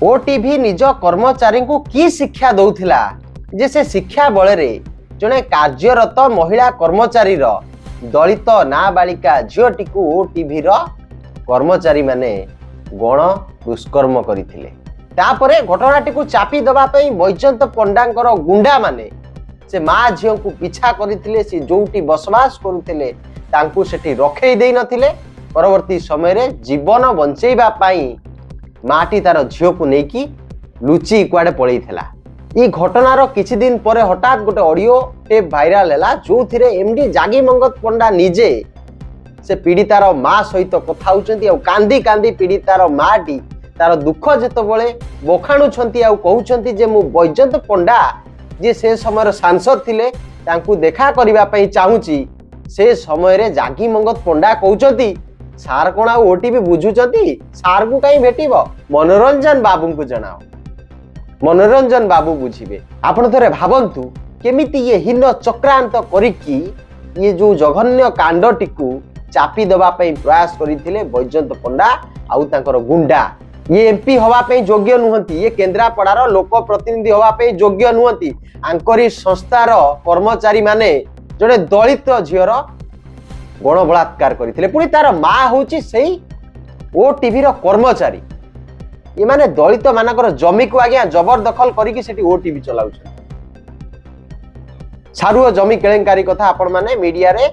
OTV निज कर्मचारी को की शिक्षा दौथिला जे से शिक्षा बल जड़े कार्यरत महिला कर्मचारी दलित नाबालिका झीटी को ओटीवी कर्मचारी माने गण दुष्कर्म करथिले। तापरे घटनाटी को चापी दबाई बैजयंत पंडांकर गुंडा माने से माँ झील को पिछा करथिले। से जोटी बसवास करुथिले तांकू सेठी रखई देई नथिले। परवर्ती समय रे जीवन बंचेबा पाई माटी तार झील को लेकी लुचि कुआडे पळैथिला। ई घटनार किछि दिन परे हठात गोटे ऑडियो टेप भाइराल हैला जो थिरे एमडी जागी मंगत पंडा निजे से पीड़ितार माँ सहित कथा होउचंती आ कांदी कांदी पीड़ितार माटी तार दुख जेतबळे बखाणुछंती आ कहउछंती जे मु बैजयंत पंडा जे से समय सांसद थिले तांकू देखा करिबा पई चाहूची। से समय रे जागी मंगत पंडा कहउछंती सार कोन आ ओटीवी बुझुछंती सार को काई भेटिबो मनोरंजन बाबू को जणाओ। मनोरंजन बाबू बुझिबे। आपण थरे भाबंतु केमिति ये हीन चक्रांत करिकी ये जो जघन्य कांडटी को चापी दबा पई प्रयास करिथिले बैजयंत पंडा आउ तांकर गुंडा। ये एमपी हवा पई योग्य नुहंती, ये केन्द्रापड़ार लोक प्रतिनिधि हवा पई योग्य नुहंती। आंकरी संस्थार कर्मचारी माने जड़े दलित झीर गण बलात्कार करथिले। पुणी तार माँ होची सेही ओटीवी रो कर्मचारी। ये माने दलित मानकर जमी को आज्ञा जबरदखल करिकी सेठी ओटीवी चलाउछन। सारुआ जमी केलेंकारी कथा आपण माने मीडिया रे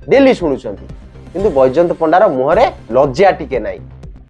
डेली सुनुछंती, किंतु बैजयंत पंडार मुहरे लज्जा टिके नाही।